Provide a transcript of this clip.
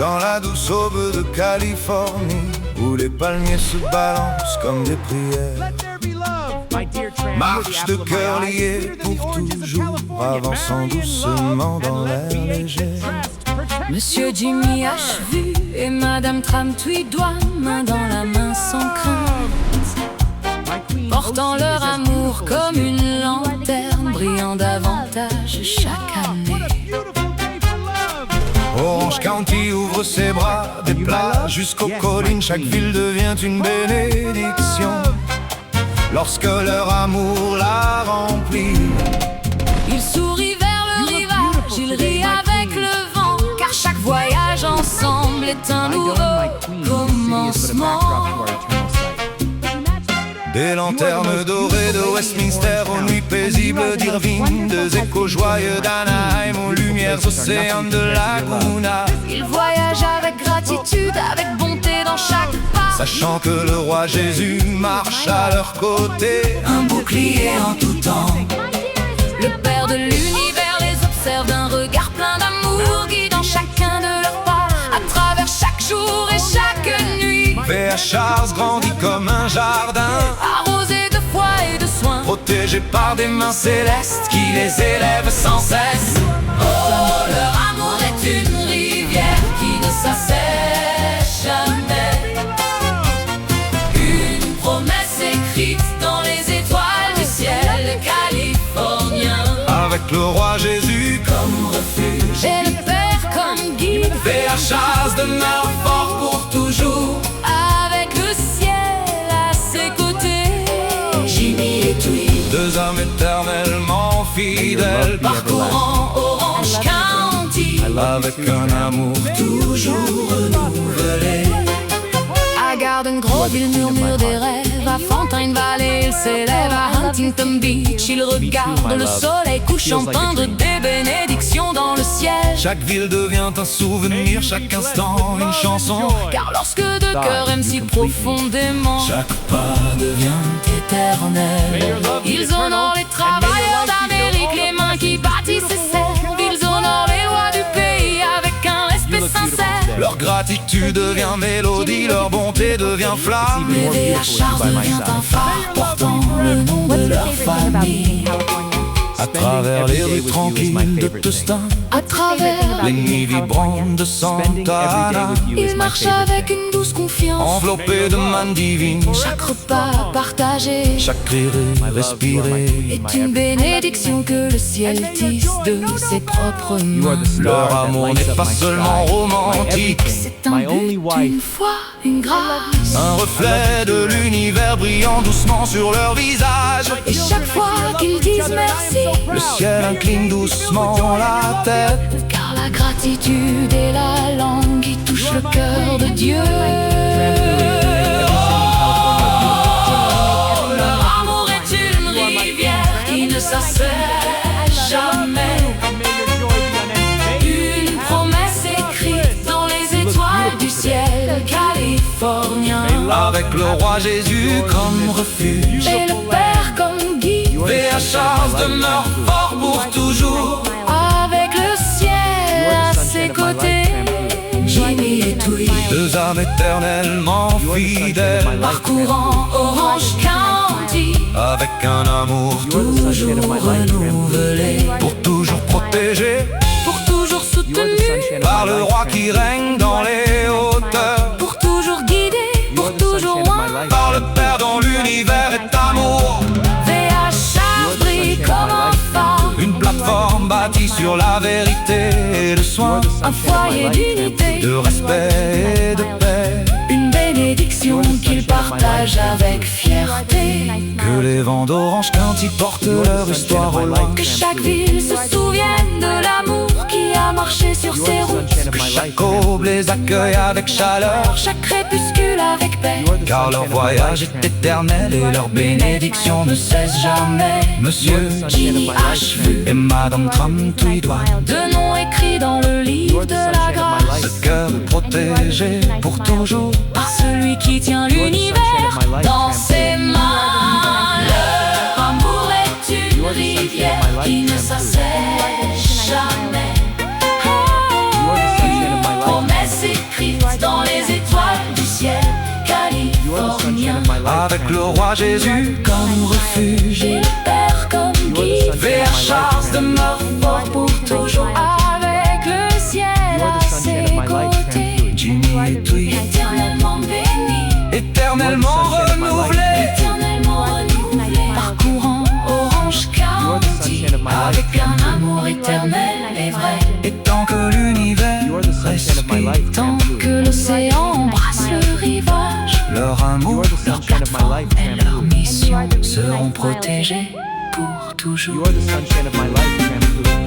dans la douce aube de Californie, où les palmiers se balancent comme des prières. Marche de cœur lié pour toujours, avançant doucement dans l'air léger. Monsieur Jimmy H. et Madame Tramtweed-Doigt, main dans la main sans crainte, portant leur amour comme une lanterne, brillant davantage chaque année. Orange County ouvre ses bras, des plages jusqu'aux collines, chaque ville devient une bénédiction lorsque leur amour la remplit. Il sourit vers le rivage, il rit avec le vent, car chaque voyage ensemble est un nouveau commencement. Des lanternes dorées de Westminster aux nuits paisibles d'Irvine, des échos joyeux d'Anaheim aux lumières océanes de Laguna. Ils voyagent avec gratitude, avec bonté dans chaque pas, sachant que le roi Jésus marche à leur côté, un bouclier en tout temps. Le Père de l'univers les observe d'un regard plein d'amour, guidant chacun de leurs pas à travers chaque jour et chaque nuit. V.H. Charles grandit comme un jardin, arrosé de foi et de soin, protégé par des mains célestes qui les élèvent sans cesse. Oh, leur amour est une rivière qui ne s'assèche jamais, une promesse écrite dans les étoiles du ciel californien. Avec le roi Jésus comme refuge et le Père comme guide, V.H. Charles demeure fort pour toujours, avec le ciel à ses côtés. Jimmy et Tweed, deux hommes éternellement fidèles, parcourant Orange County, avec un amour toujours renouvelé. À Garden Grove, il murmure des rêves, à Fountain Valley, il s'élève, à Huntington Beach, il regarde le soleil couchant peindre des bénédictions dans le ciel. Chaque ville devient un souvenir, chaque instant une chanson, car lorsque deux cœurs aiment si profondément, chaque pas devient éternel. Ils honorent les travailleurs d'Amérique, les mains qui bâtissent et servent. Ils honorent les lois du pays avec un respect sincère. Leur gratitude devient mélodie, leur bonté devient flamme. V.H. Charles devient un phare portant le nom de leur famille. À travers les rues tranquilles de Tustin, à travers les nuits vibrantes de Santa Ana, ils marchent avec une douce confiance, enveloppés de mains divines. Chaque repas partagé, chaque rire respiré est une bénédiction que le ciel tisse de ses propres mains. Leur amour n'est pas seulement romantique, c'est un but, une foi, une grâce, un reflet de l'univers brillant doucement sur leur visage. Et chaque fois qu'ils disent merci, le ciel incline doucement la tête, car la gratitude est la langue qui touche le cœur de Dieu. Oh, leur amour est une rivière qui ne s'assèche jamais, une promesse écrite dans les étoiles du ciel californien. Avec le roi Jésus comme refuge et le Père comme guide, V.H. Charles demeure fort pour toujours, avec le ciel à ses côtés. Jimmy et Tweed, deux âmes éternellement fidèles, parcourant Orange County, avec un amour toujours renouvelé, pour toujours protégé, pour toujours soutenu par le roi qui règne dans les hauteurs, pour toujours guidé, pour toujours loin, par le Père dont l'univers est amour. V.H. Charles brille comme un phare, Une plateforme bâtie sur la vérité et le soin, un foyer d'unité, de respect et de paix, une bénédiction qu'ils partagent avec fierté. que les vents d'Orange County portent leur histoire au loin, Que chaque ville se souvienne de l'amour qui a marché sur ses routes, que chaque aube les accueille avec chaleur, chaque crépuscule avec paix, car leur voyage est éternel et leur bénédiction ne cesse jamais. Monsieur Jimmy H. et Madame Tramtweed-Doigt, de noms écrits dans le livre de la grâce, ce cœur protégé pour toujours par celui qui tient l'univers dans ses mains. Leur amour est une rivière qui ne s'assèche jamais, une promesse écrite avec le roi Jésus comme refuge. Gilbert comme guide, Vers Charles demeure fort pour toujours. avec le ciel à ses côtés, Jimmy et Tweet, éternellement béni, éternellement renouvelé. éternellement renouvelé, parcourant Orange County avec un amour éternel et vrai. Et tant que l'univers respire, Tant que l'océan embrasse le rivage, leur amour, leur plateforme et leur mission seront protégés pour toujours. You are the sunshine of my life, Shampoo.